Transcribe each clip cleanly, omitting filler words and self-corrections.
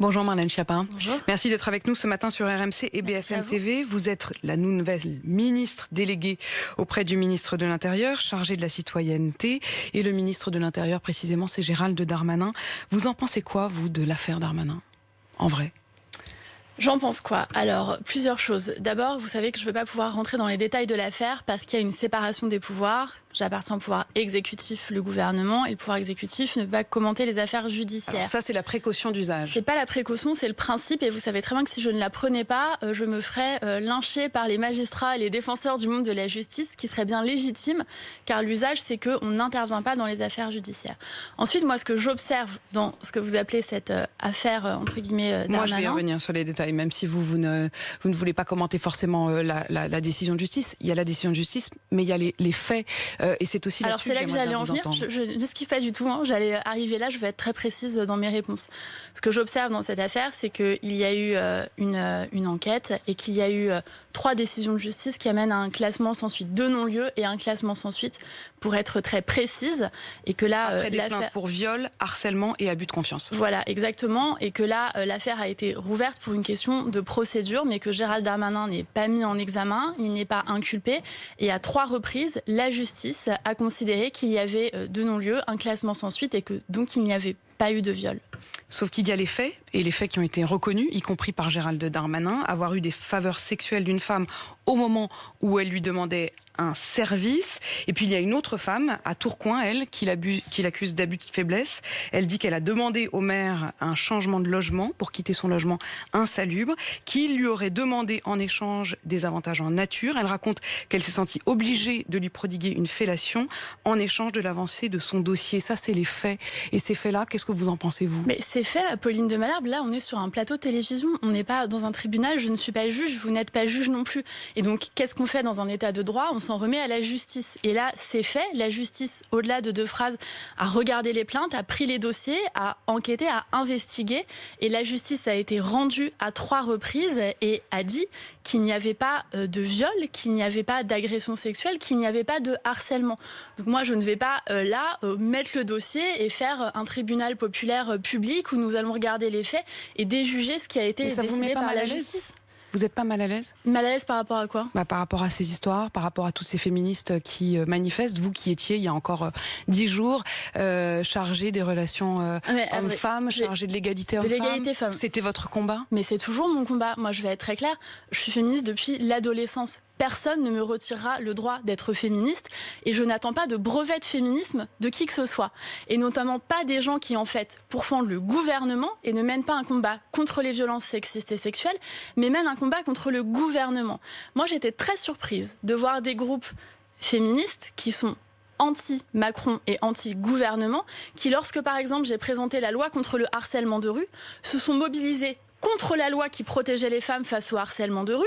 Bonjour Marlène Schiappa. Bonjour. Merci d'être avec nous ce matin sur RMC et BFM TV. Vous êtes la nouvelle ministre déléguée auprès du ministre de l'Intérieur, chargée de la citoyenneté. Et le ministre de l'Intérieur, précisément, c'est Gérald Darmanin. Vous en pensez quoi, vous, de l'affaire Darmanin, en vrai ? J'en pense quoi? Alors, plusieurs choses. D'abord, vous savez que je ne vais pas pouvoir rentrer dans les détails de l'affaire parce qu'il y a une séparation des pouvoirs. J'appartiens au pouvoir exécutif, le gouvernement, et le pouvoir exécutif ne peut pas commenter les affaires judiciaires. Alors ça, c'est la précaution d'usage. C'est pas la précaution, c'est le principe. Et vous savez très bien que si je ne la prenais pas, je me ferais lyncher par les magistrats et les défenseurs du monde de la justice, qui serait bien légitime, car l'usage, c'est qu'on n'intervient pas dans les affaires judiciaires. Ensuite, moi, ce que j'observe dans ce que vous appelez cette affaire, entre guillemets, Darmanin... Moi, je vais y revenir sur les détails, même si vous ne voulez pas commenter forcément la décision de justice. Il y a la décision de justice, mais il y a les faits. Et c'est aussi alors c'est là que j'allais en venir, je n'esquive pas du tout, j'allais arriver là, je vais être très précise dans mes réponses. Ce que j'observe dans cette affaire, c'est qu'il y a eu une enquête et qu'il y a eu 3 décisions de justice qui amènent à un classement sans suite, 2 non-lieux et un classement sans suite, pour être très précise. Et que là, après des plaintes pour viol, harcèlement et abus de confiance. Voilà, exactement. Et que là, l'affaire a été rouverte pour une question de procédure, mais que Gérald Darmanin n'est pas mis en examen, il n'est pas inculpé. Et à 3 reprises, la justice a considéré qu'il y avait 2 non-lieux, un classement sans suite, et que donc il n'y avait pas eu de viol. Sauf qu'il y a les faits, et les faits qui ont été reconnus, y compris par Gérald Darmanin, avoir eu des faveurs sexuelles d'une femme au moment où elle lui demandait un service. Et puis il y a une autre femme à Tourcoing, elle, qui l'accuse d'abus de faiblesse. Elle dit qu'elle a demandé au maire un changement de logement pour quitter son logement insalubre, qu'il lui aurait demandé en échange des avantages en nature. Elle raconte qu'elle s'est sentie obligée de lui prodiguer une fellation en échange de l'avancée de son dossier. Ça, c'est les faits. Et ces faits-là, qu'est-ce que vous en pensez, vous ? Mais ces faits, Apolline de Malherbe, là, on est sur un plateau de télévision. On n'est pas dans un tribunal. Je ne suis pas juge. Vous n'êtes pas juge non plus. Et donc, qu'est-ce qu'on fait dans un état de droit ? On s'en remet à la justice. Et là, c'est fait. La justice, au-delà de 2 phrases, a regardé les plaintes, a pris les dossiers, a enquêté, a investigué. Et la justice a été rendue à 3 reprises et a dit qu'il n'y avait pas de viol, qu'il n'y avait pas d'agression sexuelle, qu'il n'y avait pas de harcèlement. Donc moi, je ne vais pas mettre le dossier et faire un tribunal populaire public où nous allons regarder les faits et déjuger ce qui a été décidé par la justice. Vous n'êtes pas mal à l'aise ? Mal à l'aise par rapport à quoi ? Par rapport à ces histoires, par rapport à toutes ces féministes qui manifestent. Vous qui étiez, il y a encore 10 jours, chargée des relations hommes-femmes, chargée de l'égalité hommes-femmes. C'était votre combat ? Mais c'est toujours mon combat. Moi, je vais être très claire. Je suis féministe depuis l'adolescence. Personne ne me retirera le droit d'être féministe et je n'attends pas de brevet de féminisme de qui que ce soit. Et notamment pas des gens qui, en fait, pourfendent le gouvernement et ne mènent pas un combat contre les violences sexistes et sexuelles, mais mènent un combat contre le gouvernement. Moi, j'étais très surprise de voir des groupes féministes qui sont anti-Macron et anti-gouvernement, qui, lorsque, par exemple, j'ai présenté la loi contre le harcèlement de rue, se sont mobilisés contre la loi qui protégeait les femmes face au harcèlement de rue,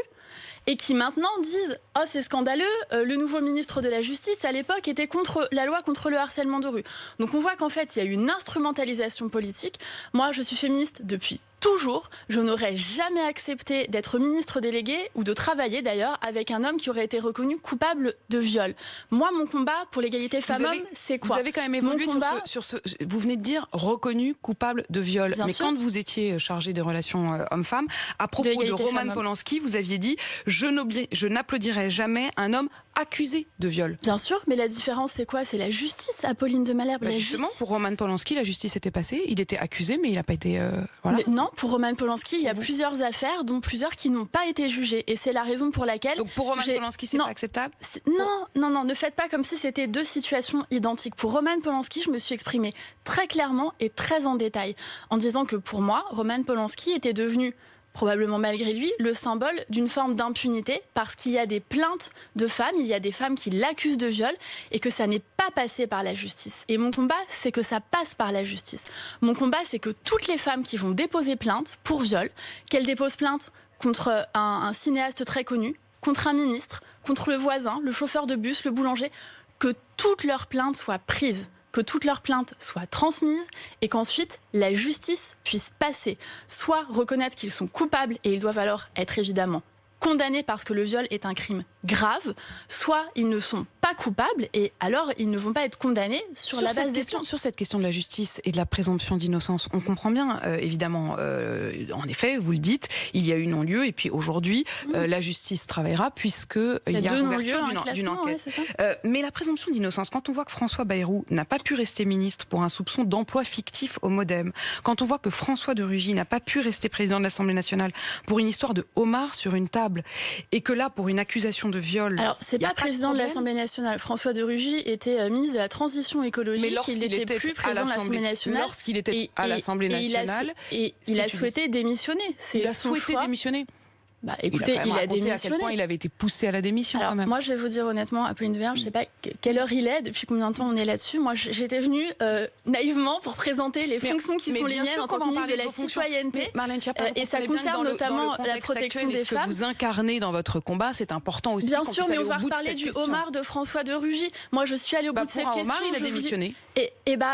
et qui maintenant disent « Oh, c'est scandaleux, le nouveau ministre de la Justice, à l'époque, était contre la loi contre le harcèlement de rue. » Donc on voit qu'en fait, il y a eu une instrumentalisation politique. Moi, je suis féministe depuis toujours. Je n'aurais jamais accepté d'être ministre délégué ou de travailler d'ailleurs avec un homme qui aurait été reconnu coupable de viol. Moi, mon combat pour l'égalité femmes-hommes, c'est quoi ? Vous avez quand même évolué sur ce... Vous venez de dire reconnu coupable de viol. Bien mais sûr. Quand vous étiez chargée des relations hommes-femmes, à propos de Roman Polanski, vous aviez dit « Je n'applaudirai jamais un homme accusé de viol ». Bien sûr, mais la différence, c'est quoi ? C'est la justice, Apolline de Malherbe. Justement, pour Roman Polanski, la justice était passée. Il était accusé, mais il n'a pas été... voilà. Non, pour Roman Polanski, il y a plusieurs affaires, dont plusieurs qui n'ont pas été jugées. Et c'est la raison pour laquelle... Donc pour Roman Polanski, c'est pas acceptable ? Non, ne faites pas comme si c'était 2 situations identiques. Pour Roman Polanski, je me suis exprimée très clairement et très en détail, en disant que pour moi, Roman Polanski était devenu, probablement malgré lui, le symbole d'une forme d'impunité, parce qu'il y a des plaintes de femmes, il y a des femmes qui l'accusent de viol, et que ça n'est pas passé par la justice. Et mon combat, c'est que ça passe par la justice. Mon combat, c'est que toutes les femmes qui vont déposer plainte pour viol, qu'elles déposent plainte contre un cinéaste très connu, contre un ministre, contre le voisin, le chauffeur de bus, le boulanger, que toutes leurs plaintes soient prises, que toutes leurs plaintes soient transmises et qu'ensuite la justice puisse passer, soit reconnaître qu'ils sont coupables et ils doivent alors être évidemment condamnés parce que le viol est un crime grave, soit ils ne sont pas coupables et alors ils ne vont pas être condamnés sur la base des faits. Sur cette question de la justice et de la présomption d'innocence, on comprend bien, évidemment, en effet, vous le dites, il y a eu non-lieu et puis aujourd'hui, la justice travaillera puisqu'il y a ouverture d'une enquête. Ouais, mais la présomption d'innocence, quand on voit que François Bayrou n'a pas pu rester ministre pour un soupçon d'emploi fictif au MoDem, quand on voit que François de Rugy n'a pas pu rester président de l'Assemblée nationale pour une histoire de homard sur une table, et que là, pour une accusation de viol... Alors, c'est pas président de l'Assemblée nationale. François de Rugy était ministre de la Transition écologique. Mais lorsqu'il n'était plus président de l'Assemblée nationale. Lorsqu'il était à l'Assemblée nationale... Il a souhaité démissionner. Il a souhaité démissionner. Bah, écoutez, il a démissionné. À quel point il avait été poussé à la démission. Alors, quand même. Moi, je vais vous dire honnêtement, Apolline de Malherbe, je ne sais pas quelle heure il est, depuis combien de temps on est là-dessus. Moi, j'étais venue naïvement pour présenter les fonctions qui sont les miennes en tant que ministre de la citoyenneté. Et ça concerne notamment la protection des femmes. Ce que vous incarnez dans votre combat, c'est important aussi. Bien sûr, mais on va reparler du homard de François de Rugy. Moi, je suis allée au bout de cette question. Homard, il a démissionné. Et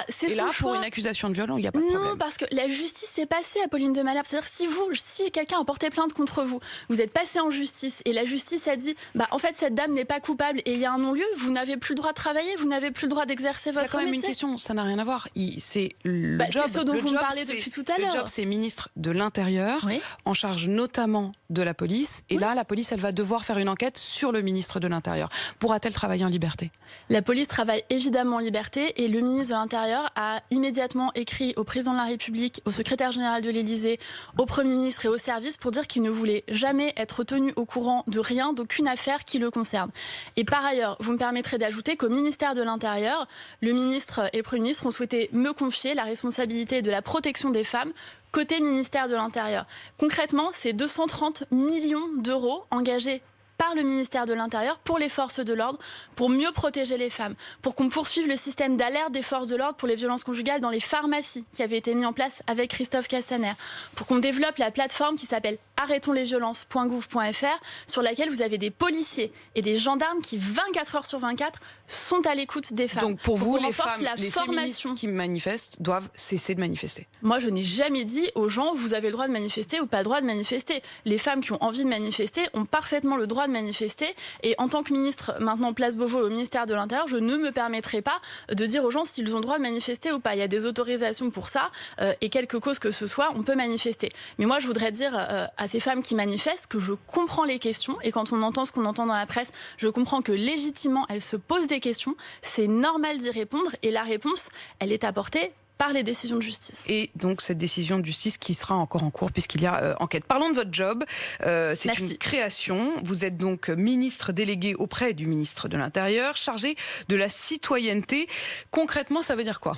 c'est son choix. Et là, pour une accusation de viol, il n'y a pas de problème. Non, parce que la justice s'est passée, Apolline de Malherbe. C'est-à-dire, si quelqu'un a porté plainte contre vous, vous êtes passé en justice et la justice a dit en fait cette dame n'est pas coupable et il y a un non-lieu, vous n'avez plus le droit de travailler, vous n'avez plus le droit d'exercer votre métier. Il y a quand même une question, ça n'a rien à voir. C'est le job. C'est ce dont vous me parlez depuis tout à l'heure. Le job, c'est ministre de l'Intérieur, en charge notamment de la police. Et là, la police, elle va devoir faire une enquête sur le ministre de l'Intérieur. Pourra-t-elle travailler en liberté ? La police travaille évidemment en liberté et le ministre de l'Intérieur a immédiatement écrit au président de la République, au secrétaire général de l'Élysée, au Premier ministre et au service pour dire qu'il ne voulait jamais être tenu au courant de rien, d'aucune affaire qui le concerne. Et par ailleurs, vous me permettrez d'ajouter qu'au ministère de l'Intérieur, le ministre et le Premier ministre ont souhaité me confier la responsabilité de la protection des femmes côté ministère de l'Intérieur. Concrètement, c'est 230 millions d'euros engagés par le ministère de l'Intérieur pour les forces de l'ordre, pour mieux protéger les femmes, pour qu'on poursuive le système d'alerte des forces de l'ordre pour les violences conjugales dans les pharmacies qui avait été mis en place avec Christophe Castaner, pour qu'on développe la plateforme qui s'appelle arrêtonslesviolences.gouv.fr sur laquelle vous avez des policiers et des gendarmes qui 24 heures sur 24 sont à l'écoute des femmes. Donc pour vous, les femmes, les féministes qui manifestent doivent cesser de manifester. Moi, je n'ai jamais dit aux gens vous avez le droit de manifester ou pas le droit de manifester. Les femmes qui ont envie de manifester ont parfaitement le droit de manifester. Et en tant que ministre, maintenant place Beauvau au ministère de l'Intérieur, je ne me permettrai pas de dire aux gens s'ils ont le droit de manifester ou pas. Il y a des autorisations pour ça et quelque cause que ce soit, on peut manifester. Mais moi, je voudrais dire à ces femmes qui manifestent que je comprends les questions et quand on entend ce qu'on entend dans la presse, je comprends que légitimement, elles se posent des questions. C'est normal d'y répondre et la réponse, elle est apportée par les décisions de justice. Et donc cette décision de justice qui sera encore en cours puisqu'il y a enquête. Parlons de votre job. C'est une création. Vous êtes donc ministre délégué auprès du ministre de l'Intérieur, chargé de la citoyenneté. Concrètement, ça veut dire quoi ?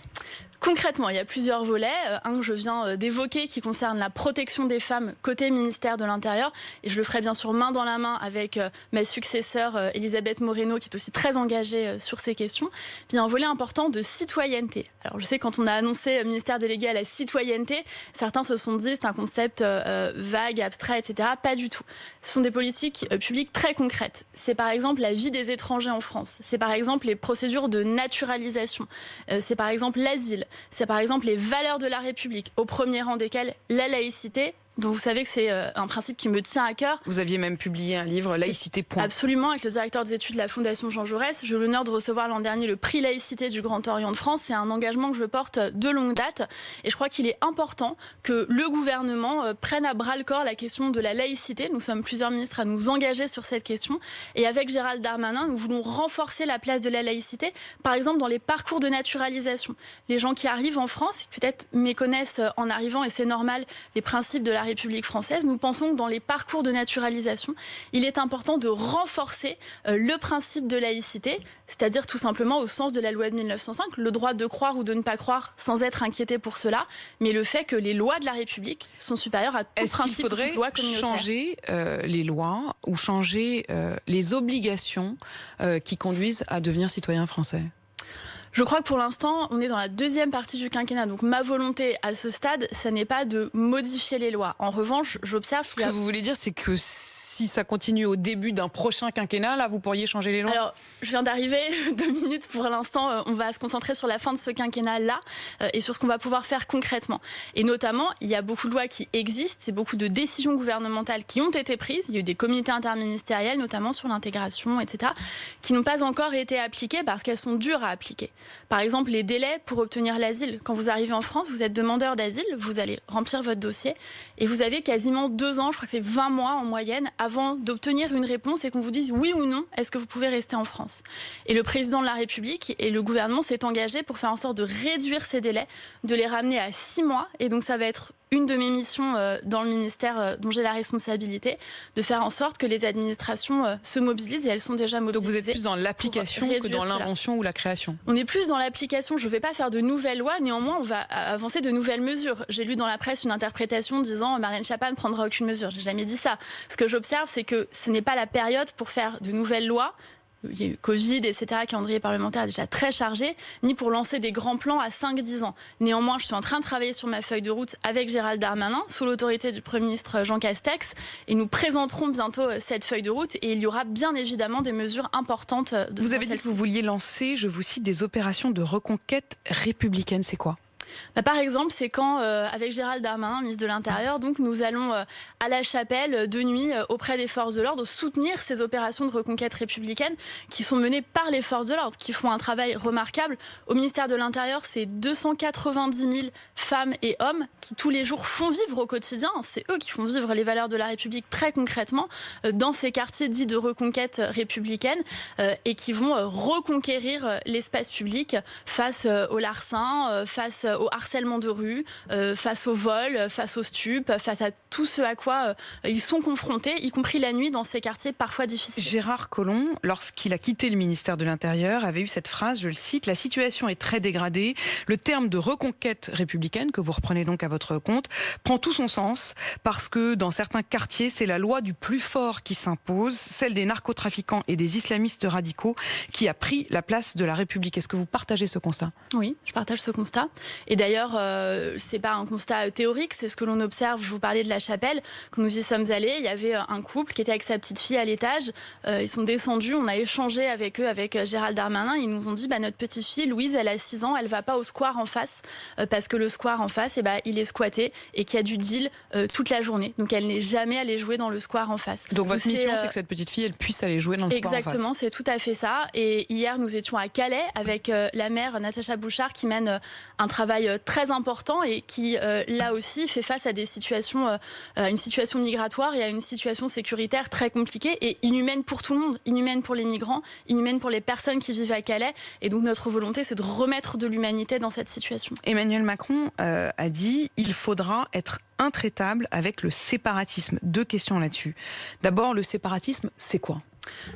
Concrètement, il y a plusieurs volets. Un que je viens d'évoquer qui concerne la protection des femmes côté ministère de l'Intérieur. Et je le ferai bien sûr main dans la main avec ma successeur Elisabeth Moreno qui est aussi très engagée sur ces questions. Puis il y a un volet important de citoyenneté. Alors je sais quand on a annoncé ministère délégué à la citoyenneté, certains se sont dit c'est un concept vague, abstrait, etc. Pas du tout. Ce sont des politiques publiques très concrètes. C'est par exemple la vie des étrangers en France. C'est par exemple les procédures de naturalisation. C'est par exemple l'asile. C'est par exemple les valeurs de la République, au premier rang desquelles la laïcité, dont vous savez que c'est un principe qui me tient à cœur. Vous aviez même publié un livre, Laïcité. Absolument, avec le directeur des études de la Fondation Jean Jaurès. J'ai eu l'honneur de recevoir l'an dernier le prix Laïcité du Grand Orient de France. C'est un engagement que je porte de longue date. Et je crois qu'il est important que le gouvernement prenne à bras-le-corps la question de la laïcité. Nous sommes plusieurs ministres à nous engager sur cette question. Et avec Gérald Darmanin, nous voulons renforcer la place de la laïcité, par exemple dans les parcours de naturalisation. Les gens qui arrivent en France, peut-être méconnaissent en arrivant, et c'est normal, les principes de la République française. Nous pensons que dans les parcours de naturalisation, il est important de renforcer le principe de laïcité, c'est-à-dire tout simplement au sens de la loi de 1905, le droit de croire ou de ne pas croire sans être inquiété pour cela, mais le fait que les lois de la République sont supérieures à tout principe de loi communautaire. Est-ce qu'il faudrait changer les lois ou changer les obligations qui conduisent à devenir citoyen français ? Je crois que pour l'instant, on est dans la deuxième partie du quinquennat. Donc ma volonté à ce stade, ça n'est pas de modifier les lois. En revanche, j'observe... Ce que vous voulez dire, c'est que si ça continue au début d'un prochain quinquennat, là, vous pourriez changer les lois? Alors, je viens d'arriver, 2 minutes pour l'instant. On va se concentrer sur la fin de ce quinquennat-là et sur ce qu'on va pouvoir faire concrètement. Et notamment, il y a beaucoup de lois qui existent, c'est beaucoup de décisions gouvernementales qui ont été prises. Il y a eu des comités interministériels, notamment sur l'intégration, etc., qui n'ont pas encore été appliquées parce qu'elles sont dures à appliquer. Par exemple, les délais pour obtenir l'asile. Quand vous arrivez en France, vous êtes demandeur d'asile, vous allez remplir votre dossier et vous avez quasiment 2 ans, je crois que c'est 20 mois en moyenne, avant d'obtenir une réponse et qu'on vous dise oui ou non, est-ce que vous pouvez rester en France. Et le président de la République et le gouvernement s'est engagé pour faire en sorte de réduire ces délais, de les ramener à 6 mois. Et donc ça va être une de mes missions dans le ministère dont j'ai la responsabilité, de faire en sorte que les administrations se mobilisent, et elles sont déjà mobilisées. Donc vous êtes plus dans l'application que dans l'invention ou la création? On est plus dans l'application. Je ne vais pas faire de nouvelles lois, néanmoins on va avancer de nouvelles mesures. J'ai lu dans la presse une interprétation disant Marlène Schiappa ne prendra aucune mesure. Je n'ai jamais dit ça. Ce que j'observe, c'est que ce n'est pas la période pour faire de nouvelles lois. Il y a eu Covid, etc., calendrier parlementaire déjà très chargé, ni pour lancer des grands plans à 5-10 ans. Néanmoins, je suis en train de travailler sur ma feuille de route avec Gérald Darmanin, sous l'autorité du Premier ministre Jean Castex, et nous présenterons bientôt cette feuille de route, et il y aura bien évidemment des mesures importantes. Vous avez dit que vous vouliez lancer, je vous cite, des opérations de reconquête républicaine. C'est quoi? Par exemple, c'est quand, avec Gérald Darmanin, ministre de l'Intérieur, donc nous allons à la Chapelle de nuit auprès des forces de l'ordre soutenir ces opérations de reconquête républicaine qui sont menées par les forces de l'ordre, qui font un travail remarquable. Au ministère de l'Intérieur, c'est 290 000 femmes et hommes qui tous les jours font vivre au quotidien, c'est eux qui font vivre les valeurs de la République très concrètement dans ces quartiers dits de reconquête républicaine et qui vont reconquérir l'espace public face aux larcins, face au harcèlement de rue, face au vol, face aux stupes, face à tout ce à quoi ils sont confrontés, y compris la nuit dans ces quartiers parfois difficiles. Gérard Collomb, lorsqu'il a quitté le ministère de l'Intérieur, avait eu cette phrase, je le cite, « La situation est très dégradée. Le terme de reconquête républicaine, que vous reprenez donc à votre compte, prend tout son sens parce que dans certains quartiers, c'est la loi du plus fort qui s'impose, celle des narcotrafiquants et des islamistes radicaux qui a pris la place de la République. » Est-ce que vous partagez ce constat? Oui, je partage ce constat. Et d'ailleurs, c'est pas un constat théorique, c'est ce que l'on observe. Je vous parlais de la Chapelle. Quand nous y sommes allés, il y avait un couple qui était avec sa petite fille à l'étage. Ils sont descendus, on a échangé avec eux, avec Gérald Darmanin. Ils nous ont dit, notre petite fille, Louise, elle a 6 ans, elle va pas au square en face, parce que le square en face, il est squatté et qu'il y a du deal toute la journée. Donc elle n'est jamais allée jouer dans le square en face. Donc votre mission, c'est que cette petite fille, elle puisse aller jouer dans le square en face. Exactement, c'est tout à fait ça. Et hier, nous étions à Calais avec la maire Natacha Bouchard qui mène un travail très important et qui, là aussi, fait face à des situations, une situation migratoire et à une situation sécuritaire très compliquée et inhumaine pour tout le monde, inhumaine pour les migrants, inhumaine pour les personnes qui vivent à Calais. Et donc notre volonté, c'est de remettre de l'humanité dans cette situation. Emmanuel Macron a dit « Il faudra être intraitable avec le séparatisme ». 2 questions là-dessus. D'abord, le séparatisme, c'est quoi ?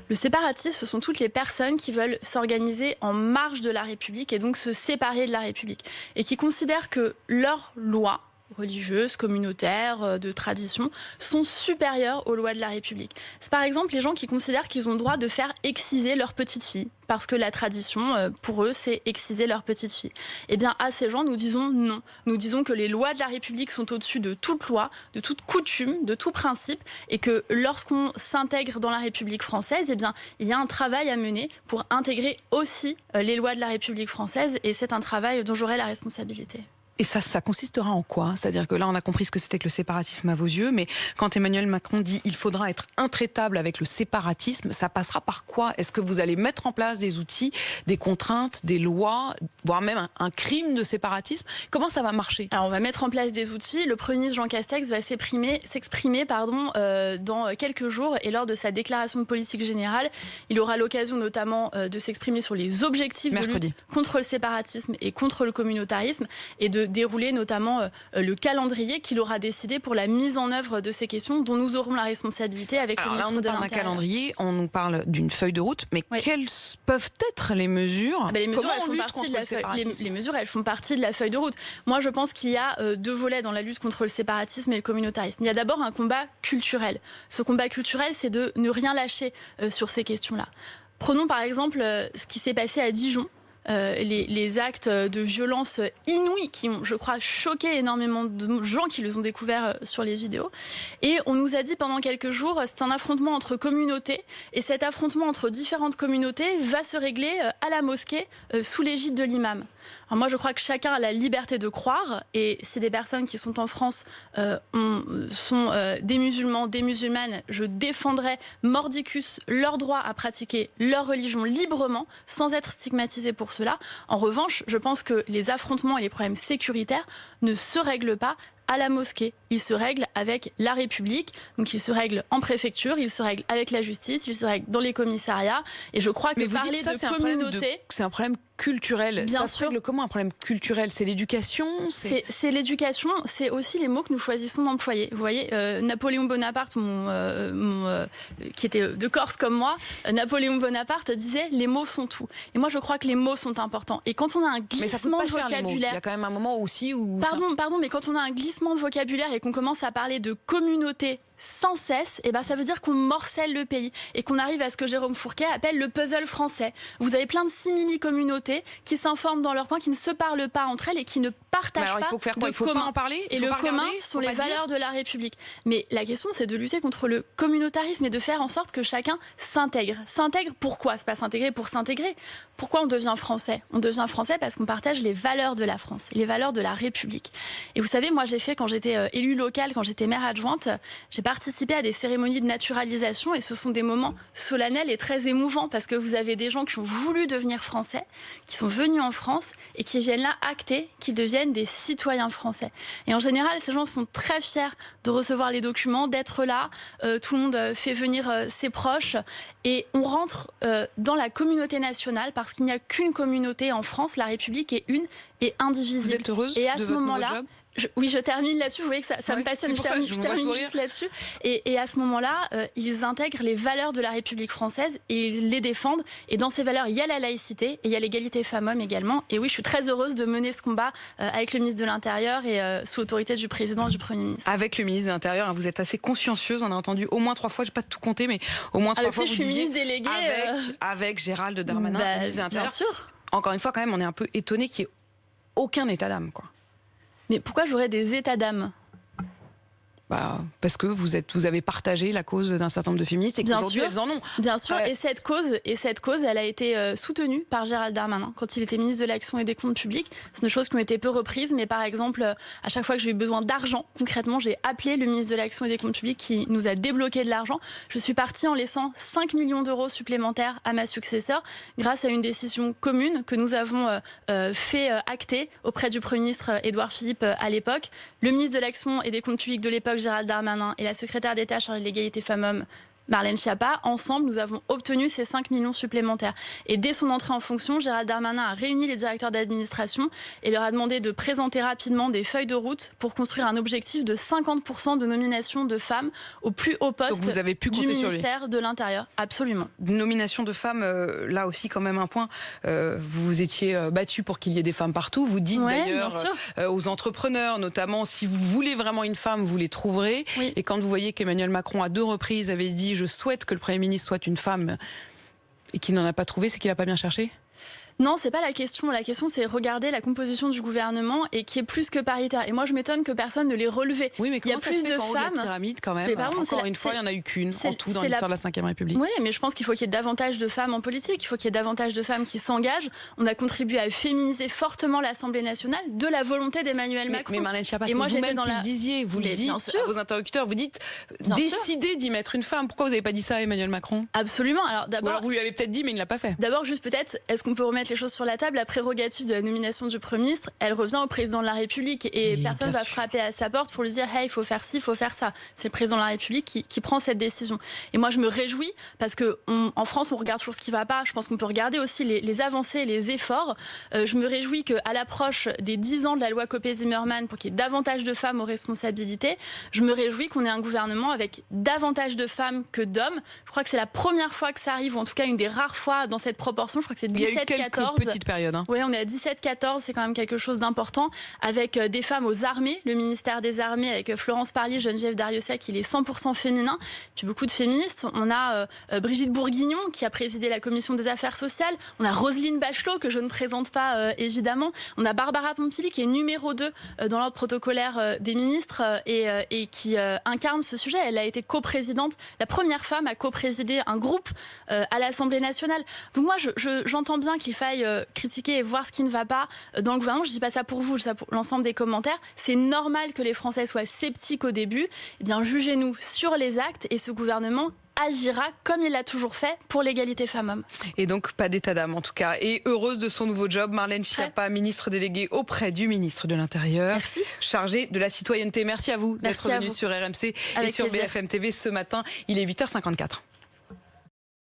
Le séparatisme, ce sont toutes les personnes qui veulent s'organiser en marge de la République et donc se séparer de la République et qui considèrent que leurs lois religieuses, communautaires, de tradition, sont supérieures aux lois de la République. C'est par exemple les gens qui considèrent qu'ils ont le droit de faire exciser leur petite fille, parce que la tradition, pour eux, c'est exciser leur petite fille. Eh bien, à ces gens, nous disons non. Nous disons que les lois de la République sont au-dessus de toute loi, de toute coutume, de tout principe, et que lorsqu'on s'intègre dans la République française, eh bien, il y a un travail à mener pour intégrer aussi les lois de la République française, et c'est un travail dont j'aurai la responsabilité. Et ça consistera en quoi? C'est-à-dire que là, on a compris ce que c'était que le séparatisme à vos yeux, mais quand Emmanuel Macron dit « il faudra être intraitable avec le séparatisme », ça passera par quoi? Est-ce que vous allez mettre en place des outils, des contraintes, des lois, voire même un crime de séparatisme? Comment ça va marcher? Alors, on va mettre en place des outils. Le Premier ministre Jean Castex va s'exprimer dans quelques jours, et lors de sa déclaration de politique générale, il aura l'occasion notamment de s'exprimer sur les objectifs de lutte contre le séparatisme et contre le communautarisme, et de dérouler notamment le calendrier qu'il aura décidé pour la mise en œuvre de ces questions dont nous aurons la responsabilité avec le ministre de l'Intérieur. On nous parle d'un calendrier, on nous parle d'une feuille de route, mais quelles peuvent être les mesures? Les mesures, elles font partie de la feuille de route. Moi, je pense qu'il y a 2 volets dans la lutte contre le séparatisme et le communautarisme. Il y a d'abord un combat culturel. Ce combat culturel, c'est de ne rien lâcher sur ces questions-là. Prenons par exemple ce qui s'est passé à Dijon. les actes de violence inouïs qui ont, je crois, choqué énormément de gens qui les ont découverts sur les vidéos. Et on nous a dit pendant quelques jours, c'est un affrontement entre communautés, et cet affrontement entre différentes communautés va se régler à la mosquée sous l'égide de l'imam. Alors moi, je crois que chacun a la liberté de croire, et si des personnes qui sont en France sont des musulmans, des musulmanes, je défendrai mordicus leur droit à pratiquer leur religion librement, sans être stigmatisés pour cela. En revanche, je pense que les affrontements et les problèmes sécuritaires ne se règlent pas à la mosquée. Il se règle avec la République, donc il se règle en préfecture, il se règle avec la justice, il se règle dans les commissariats. Et je crois que parler de communauté... C'est un problème culturel. Bien ça sûr. se règle comment un problème culturel? C'est l'éducation? C'est l'éducation, c'est aussi les mots que nous choisissons d'employer. Vous voyez, Napoléon Bonaparte, qui était de Corse comme moi, Napoléon Bonaparte disait « les mots sont tout ». Et moi, je crois que les mots sont importants. Et quand on a un glissement de vocabulaire... Il y a quand même un moment aussi où... Pardon, mais quand on a un glissement de vocabulaire et qu'on commence à parler de communauté sans cesse, et ben ça veut dire qu'on morcelle le pays et qu'on arrive à ce que Jérôme Fourquet appelle le puzzle français. Vous avez plein de simili-communautés qui s'informent dans leur coin, qui ne se parlent pas entre elles et qui ne partagent pas de commun. En parler, et le commun sont les valeurs de la République. Mais la question, c'est de lutter contre le communautarisme et de faire en sorte que chacun s'intègre. S'intègre pourquoi? C'est pas s'intégrer pour s'intégrer. Pourquoi on devient français? On devient français parce qu'on partage les valeurs de la France, les valeurs de la République. Et vous savez, moi j'ai fait, quand j'étais élue locale, quand j'étais maire adjointe, j'ai participé à des cérémonies de naturalisation, et ce sont des moments solennels et très émouvants parce que vous avez des gens qui ont voulu devenir français, qui sont venus en France et qui viennent là acter qu'ils deviennent des citoyens français. Et en général, ces gens sont très fiers de recevoir les documents, d'être là. Tout le monde fait venir ses proches et on rentre dans la communauté nationale parce qu'il n'y a qu'une communauté en France. La République est une et indivisible. Vous êtes heureuse et à de ce votre moment-là, nouveau job? Oui, je termine là-dessus. Vous voyez que ça me passionne. Je termine juste là-dessus. Et à ce moment-là, ils intègrent les valeurs de la République française et ils les défendent. Et dans ces valeurs, il y a la laïcité et il y a l'égalité femmes-hommes également. Et oui, je suis très heureuse de mener ce combat avec le ministre de l'Intérieur et sous l'autorité du président et du Premier ministre. Avec le ministre de l'Intérieur, hein, vous êtes assez consciencieuse. On a entendu au moins 3 fois, je n'ai pas tout compté, mais au moins 3 fois, vous disiez ministre délégué, avec Gérald Darmanin, ministre de l'Intérieur. Bien sûr. Encore une fois, quand même, on est un peu étonné qu'il n'y ait aucun état d'âme, quoi. Mais pourquoi j'aurais des états d'âme? Parce que vous avez partagé la cause d'un certain nombre de féministes et qu'aujourd'hui elles en ont. Bien sûr, et cette cause, elle a été soutenue par Gérald Darmanin quand il était ministre de l'Action et des Comptes Publics. C'est une chose qui ont été peu reprises, mais par exemple, à chaque fois que j'ai eu besoin d'argent, concrètement, j'ai appelé le ministre de l'Action et des Comptes Publics qui nous a débloqué de l'argent. Je suis partie en laissant 5 millions d'euros supplémentaires à ma successeur grâce à une décision commune que nous avons fait acter auprès du Premier ministre Édouard Philippe à l'époque. Le ministre de l'Action et des Comptes Publics de l'époque, Gérald Darmanin, et la secrétaire d'État chargée de l'égalité femmes-hommes, Marlène Schiappa, ensemble, nous avons obtenu ces 5 millions supplémentaires. Et dès son entrée en fonction, Gérald Darmanin a réuni les directeurs d'administration et leur a demandé de présenter rapidement des feuilles de route pour construire un objectif de 50% de nomination de femmes au plus haut poste du ministère de l'Intérieur. Absolument. Nomination de femmes, là aussi quand même un point. Vous vous étiez battu pour qu'il y ait des femmes partout. Vous dites d'ailleurs aux entrepreneurs, notamment, si vous voulez vraiment une femme, vous les trouverez. Oui. Et quand vous voyez qu'Emmanuel Macron, à 2 reprises, avait dit « je souhaite que le Premier ministre soit une femme » et qu'il n'en a pas trouvé, c'est qu'il n'a pas bien cherché? Non, c'est pas la question. La question, c'est regarder la composition du gouvernement et qui est plus que paritaire. Et moi, je m'étonne que personne ne l'ait relevé. Oui, mais comment il y a plus de femmes. La pyramide, quand même. Encore une fois, il n'y en a eu qu'une en tout dans l'histoire de la Ve République. Oui, mais je pense qu'il faut qu'il y ait davantage de femmes en politique. Il faut qu'il y ait davantage de femmes qui s'engagent. On a contribué à féminiser fortement l'Assemblée nationale de la volonté d'Emmanuel Macron. Mais Marlène Schiappa, c'est vous-même qui le disiez. Vous le dites à vos interlocuteurs. Vous dites décidez d'y mettre une femme. Pourquoi vous n'avez pas dit ça à Emmanuel Macron? Absolument. Alors vous lui avez peut-être dit, mais il ne l'a pas fait. D'abord, juste peut-être, est-ce qu'on peut remettre les choses sur la table? La prérogative de la nomination du Premier ministre, elle revient au président de la République et personne ne va frapper à sa porte pour lui dire « hey, il faut faire ci, il faut faire ça ». C'est le président de la République qui prend cette décision. Et moi, je me réjouis parce qu'en France, on regarde toujours ce qui ne va pas. Je pense qu'on peut regarder aussi les avancées et les efforts. Je me réjouis qu'à l'approche des 10 ans de la loi Copé-Zimmermann, pour qu'il y ait davantage de femmes aux responsabilités, je me réjouis qu'on ait un gouvernement avec davantage de femmes que d'hommes. Je crois que c'est la première fois que ça arrive, ou en tout cas une des rares fois dans cette proportion. Je crois que c'est 17-14. 17-14. Petite période. Hein. Oui, on est à 17-14, c'est quand même quelque chose d'important, avec des femmes aux armées, le ministère des Armées, avec Florence Parly, Geneviève Darrieussecq, il est 100% féminin, puis beaucoup de féministes. On a Brigitte Bourguignon, qui a présidé la commission des affaires sociales, on a Roselyne Bachelot, que je ne présente pas évidemment, on a Barbara Pompili, qui est numéro 2 dans l'ordre protocolaire des ministres et qui incarne ce sujet. Elle a été coprésidente, la première femme à coprésider un groupe à l'Assemblée nationale. Donc moi, j'entends bien qu'il faille critiquer et voir ce qui ne va pas dans le gouvernement. Je ne dis pas ça pour vous, je dis ça pour l'ensemble des commentaires. C'est normal que les Français soient sceptiques au début. Eh bien, jugez-nous sur les actes et ce gouvernement agira comme il l'a toujours fait pour l'égalité femmes-hommes. Et donc, pas d'état d'âme en tout cas. Et heureuse de son nouveau job, Marlène Schiappa, ministre déléguée auprès du ministre de l'Intérieur, Merci. Chargée de la citoyenneté. Merci à vous d'être venu sur RMC et sur BFM TV ce matin. Il est 8h54.